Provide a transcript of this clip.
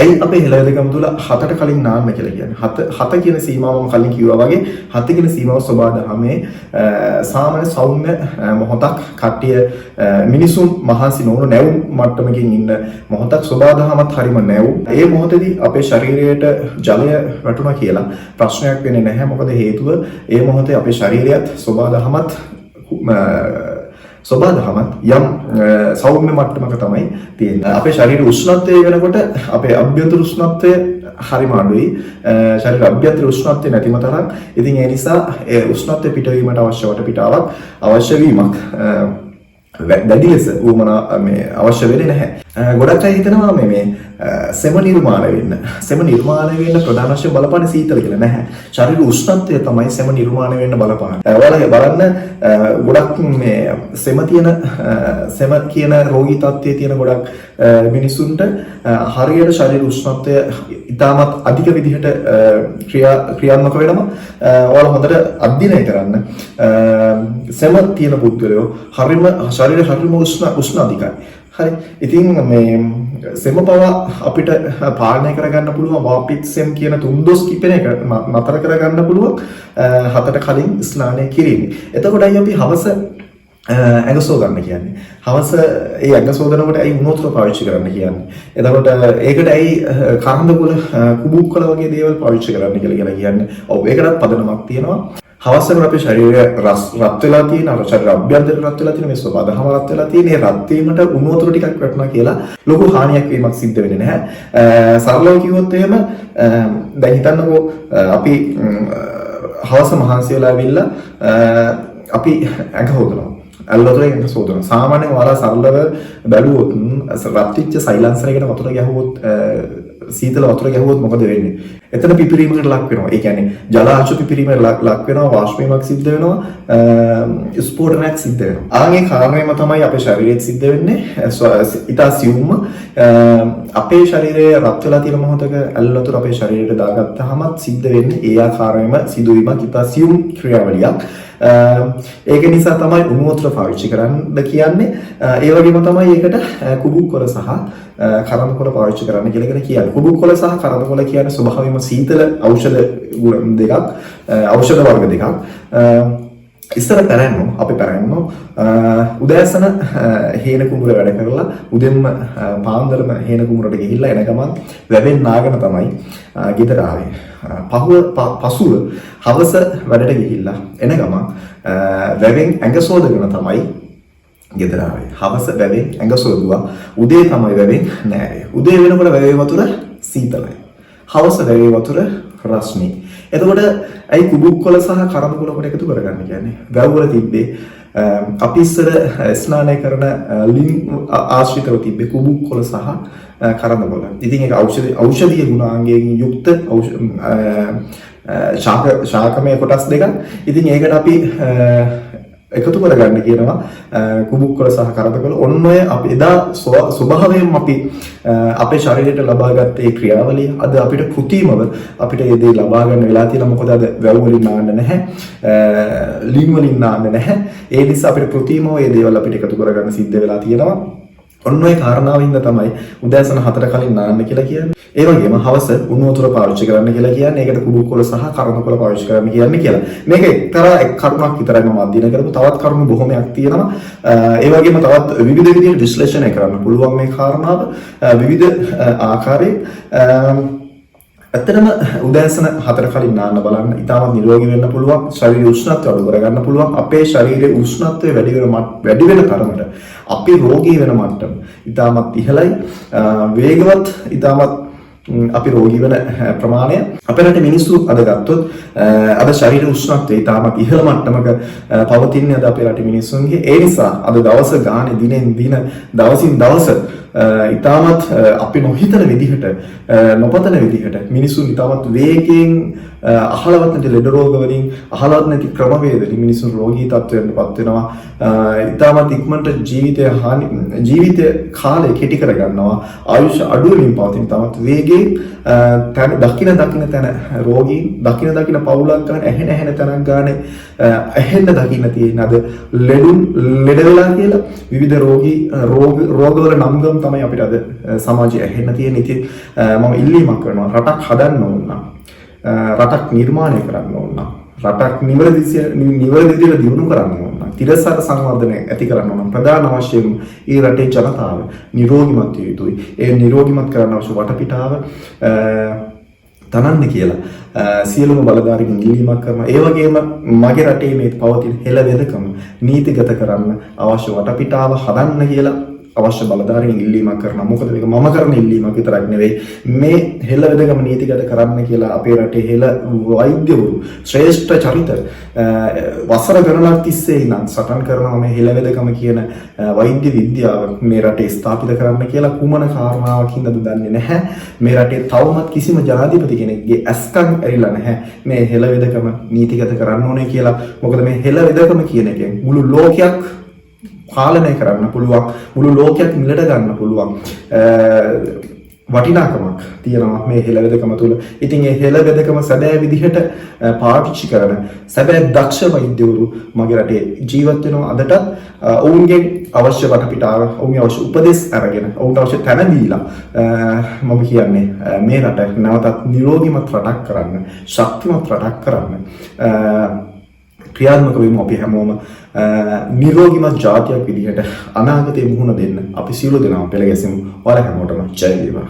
ඇයි අපේ හෙළවෙදකම තුල 7ට කලින් නාන්න කියලා කියන්නේ? 7 කියන සීමාව මම කලින් කිව්වා වගේ 7 කියන සීමාව සබාදහමේ සාමාන්‍ය සෞම්‍ය මොහොතක් කට්ටිය මිනිසුන් මහන්සි නොවුණු නැවුම් මට්ටමකින් ඉන්න මොහොතක් සබාදහමත් හරිම නැවුම්. ඒ මොහොතේදී අපේ ශරීරයට ජලය වැටුණා කියලා ප්‍රශ්නයක් වෙන්නේ නැහැ. මොකද හේතුව ඒ මොහොතේ අපේ ශරීරයත් සබාදහමත් සබාදහමත් යම් සෞම්‍ය මට්ටමක තමයි තියෙන්නේ. අපේ ශරීර උෂ්ණත්වය වෙනකොට අපේ අභ්‍යන්තර උෂ්ණත්වය හරිම අඩුයි. ශරීර අභ්‍යන්තර උෂ්ණත්වය නැතිම තරම්. ඉතින් ඒ නිසා ඒ උෂ්ණත්වය පිටවීමට අවශ්‍ය වටපිටාවක් අවශ්‍ය වීමක් වැඩි ලෙස උවමනා අවශ්‍ය වෙන්නේ නැහැ. ගොඩක් අය හිතනවා මේ සෙම නිර්මාණය වෙන්න. සෙම නිර්මාණය වෙන්න ප්‍රධාන වශයෙන් බලපාන සීතල කියලා නැහැ. ශරීර උෂ්ණත්වය තමයි සෙම නිර්මාණය වෙන්න බලපාන. ඔයාලා බලන්න ගොඩක් මේ සෙම කියන රෝගී තත්ත්වයේ තියෙන ගොඩක් මිනිසුන්ට හරියට ශරීර උෂ්ණත්වය ඉතාමත් අධික විදිහට ක්‍රියාත්මක වෙනවා. ඔයාලා හොඳට අධ්‍යයනය කරන්න. සෙම තියෙන පුද්ගලයෝ ශරීර හරිම උෂ්ණ අධිකයි. හරි. ඉතින් මේ සෙම පව අපිට පාලනය කරගන්න පුළුවන් වාපිත් සෙම් කියන තුන්දොස් කිපෙන එක නතර කරගන්න පුළුවන් 7ට කලින් ස්නානය කිරීම. එතකොටයි අපි හවස ඇඟ සෝදන්න කියන්නේ. හවස ඒ ඇඟ සෝදනකොට ඇයි උණුතර පාවිච්චි කරන්න කියන්නේ. එතකොට ඒකට ඇයි කරඬගොල කුබුක්කල වගේ දේවල් පාවිච්චි කරන්න කියලා කියන්නේ. ඔව් ඒකටත් පදනමක් තියෙනවා. හවසකට අපේ ශරීරය රත් වෙලා තියෙන අර ශරීර අභ්‍යන්තරය රත් වෙලා තියෙන මේ ස්වභාවම රත් වෙලා තියෙන ඒ රත් වීමට උණු වතුර ටිකක් වැටුණා කියලා ලොකු හානියක් වීමක් සිද්ධ වෙන්නේ නැහැ. සරලව කිව්වොත් එහෙම දැන් හිතන්නකෝ අපි හවස මහන්සි වෙලා ඇවිල්ලා අපි ඇඟ හොදනවා. ඇල්ලතොරේ ඇඟ සෝදනවා. සාමාන්‍යයෙන් ඔයාලා සරලව බැලුවොත් රත් වෙච්ච සයිලන්සර් එකකට වතුර ගැහුවොත් සීතල වතුර ගැහුවොත් මොකද වෙන්නේ? එතන පිපිරීමකට ලක් වෙනවා. ඒ කියන්නේ ජල අංශු පිපිරීමකට ලක් වෙනවා, වාෂ්ප වීමක් සිද්ධ වෙනවා, ස්ෆෝටනයක් සිද්ධ වෙනවා. ආන්ගේ කාරණේම තමයි අපේ ශරීරයේ සිද්ධ වෙන්නේ. ඊට සියුම්ම අපේ ශරීරයේ රත් වෙලා තියෙන මොහොතක ඇල් වතුර අපේ ශරීරයට දාගත්තාම සිද්ධ වෙන්නේ ඒ ආකාරයෙන්ම සිදුවීමක් ඊට සියුම් ක්‍රියාවලියක්. ඒක නිසා තමයි උණු වතුර පාවිච්චි කරන්න කියන්නේ. ඒ වගේම තමයි ඒකට කුඩුකොළ සහ කරඬකොළ පාවිච්චි කරන්න කියලා කියන්නේ. කුඩුකොළ සහ කරඬකොළ කියන්නේ ස්වභාවයෙන්ම සීතල ඖෂධ දෙකක්, ඖෂධ වර්ග දෙකක්. ඉස්සර අපි පැරැන්නෝ උදෑසන හේන කුඹුර වැඩ කරලා උදෙන්ම පාන්දරම හේන කුඹුරට ගිහිල්ලා එන ගමන් වැවෙන් නාගෙන තමයි ගෙදර ආවේ. පසුව හවස වැඩට ගිහිල්ලා එන ගමන් වැවෙන් ඇඟ සෝදගෙන තමයි ගෙදර ආවේ. හවස වැවෙන් ඇඟ සෝදුවා. උදේ තමයි වැවෙන් නෑවේ. උදේ වෙනකොට වැවේ වතුර සීතලයි. හවස වැවේ වතුර රස්නි. එතකොට ඇයි කුඩුකොළ සහ කරඬකොළ කොට එකතු කරගන්න කියන්නේ? වැව්වල තිබ්බේ අපි ඉස්සර ස්නානය කරන ලිං ආශ්‍රිතව තිබ්බේ කුඩුකොළ සහ කරඬකොළ. ඉතින් ඒක ඖෂධීය ගුණාංගයෙන් යුක්ත ශාකමය කොටස් දෙකක්. ඉතින් ඒකට අපි එකතු කරගන්න කියනවා කුඩුකොළ සහ කරඬකොළ. ඔන්න ඔය අපි එදා ස්වභාවයෙන්ම අපි අපේ ශරීරයට ලබාගත් ඒ ක්‍රියාවලිය අද අපිට කෘතිමව අපිට ඒ දේ ලබා ගන්න වෙලා තියෙනවා. මොකද අද වැව් වලින් නාන්න නැහැ, ලිං වලින් නාන්න නැහැ. ඒ නිසා අපිට කෘතිමව මේ දේවල් අපිට එකතු කරගන්න සිද්ධ වෙලා තියෙනවා. ඔන්න ඔය කාරණාවින්ද තමයි උදෑසන 4ට කලින් නාන්න කියලා කියන්නේ. ඒ වගේම හවස උණු වතුර පාවිච්චි කරන්න කියලා කියන්නේ. ඒකට කුඩුකොළ සහ කරඬකොළ පාවිච්චි කරන්න කියන්නේ කියලා. මේක එක්තරා එක් කරුණක් විතරයි මම අධ්‍යයනය කරපු. තවත් කරුණු බොහොමයක් තියෙනවා. ඒ වගේම තවත් විවිධ විදිහට විශ්ලේෂණය කරන්න පුළුවන් මේ කාරණාව විවිධ ආකාරයෙන්. ඇත්තටම උදෑසන 4ට කලින් නාන්න බලන්න. ඉතාමත් නිරෝගී වෙන්න පුළුවන්. ශරීර උෂ්ණත්වය අඩු කරගන්න පුළුවන්. අපේ ශරීරයේ උෂ්ණත්වය වැඩි වෙන තරමට අපි රෝගී වෙන මට්ටම ඉතාමත් ඉහළයි. වේගවත් ඉතාමත් අපි රෝගී වෙන ප්‍රමාණය අපේ රටේ මිනිස්සු අද ගත්තොත් අද ශරීර උෂ්ණත්වය ඉතාමත් ඉහළ මට්ටමක පවතින්නේ අද අපේ රටේ මිනිස්සුන්ගේ. ඒ නිසා අද දවස ගානේ දිනෙන් දින දවසින් දවස ඉතාමත් අපි නොහිතන විදිහට නොපතන විදිහට මිනිසුන් ඉතාමත් වේගයෙන් අහලවත් නැති ලෙඩ රෝග වලින් අහලවත් නැති ක්‍රමවේද වලින් මිනිසුන් රෝගී තත්ත්වයකටපත් වෙනවා. ඉතාමත් ඉක්මනට ජීවිත කාලය කෙටි කර ගන්නවා. ආයුෂ අඩු වෙමින් පවතින ඉතාමත් වේගයෙන් දකින තැන රෝගීන් දකින පවුලක් ගන්න ඇහෙන තැනක් ගානේ ඇහෙන්න දකින්න තියෙන අද ලෙඩ වෙලා කියලා විවිධ රෝගවල නම්ගම් තමයි අපිට අද සමාජයේ ඇහෙන්න තියෙන. ඉතින් මම ඉල්ලීමක් කරනවා රටක් හදන්න ඕන නම් රටක් නිර්මාණය කරන්න ඕන නම් රටක් නිවැරදි විදිහට දියුණු කරන්න ඕන නම් තිරසාර සංවර්ධනය ඇති කරන්න ඕන නම් ප්‍රධාන වශයෙන්ම ඒ රටේ ජනතාව නිරෝගීමත් විය යුතුයි. ඒ නිරෝගීමත් කරන්න අවශ්‍ය වටපිටාව තනන්න කියලා සියලුම බලධාරීන් ඉල්ලීමක් කරනවා. ඒ වගේම මගේ රටේ මේ පවතින හෙළ වෙදකම නීතිගත කරන්න අවශ්‍ය වටපිටාව හදන්න කියලා අවශ්‍ය බලධාරීන් ඉල්ලීමක් කරනවා. මොකද මේක මම කරන ඉල්ලීමක් විතරක් නෙවෙයි. මේ හෙළ වෙදකම නීතිගත කරන්න කියලා අපේ රටේ හෙළ වෛද්‍යවරු ශ්‍රේෂ්ඨ චරිත වසර ගණනක් තිස්සේ ඉඳන් සටන් කරනවා මේ හෙළ වෙදකම කියන වෛද්‍ය විද්‍යාව මේ රටේ ස්ථාපිත කරන්න කියලා කුමන කාරණාවකින්ද දන්නේ නැහැ. මේ රටේ තවමත් කිසිම ජනාධිපති කෙනෙක්ගේ ඇස්කම් ඇරිලා නැහැ මේ හෙළ වෙදකම නීතිගත කරන්න ඕනේ කියලා. මොකද මේ හෙළ වෙදකම කියන එකෙන් මුළු ලෝකයක් පාලනය කරන්න පුළුවන්, මුළු ලෝකයක් මිලට ගන්න පුළුවන් වටිනාකමක් තියෙනවා මේ හෙළ වෙදකම තුළ. ඉතින් මේ හෙළ වෙදකම සැබෑ විදිහට පාවිච්චි කරන සැබෑ දක්ෂ වෛද්‍යවරු මගේ රටේ ජීවත් වෙනවා. අදටත් ඔවුන්ගෙන් අවශ්‍ය වටපිටාව, ඔවුන්ගේ අවශ්‍ය උපදෙස් අරගෙන, ඔවුන්ට අවශ්‍ය තැන දීලා මම කියන්නේ මේ රට නැවතත් නිරෝගීමත් රටක් කරන්න, ශක්තිමත් රටක් කරන්න ක්‍රියාත්මක වෙමු. අපි හැමෝම නිරෝගීමත් ජාතියක් විදිහට අනාගතේ මුහුණ දෙන්න අපි සියලු දෙනාම පෙළ ගැසෙමු. ඔයාලා හැමෝටම ජය වේවා.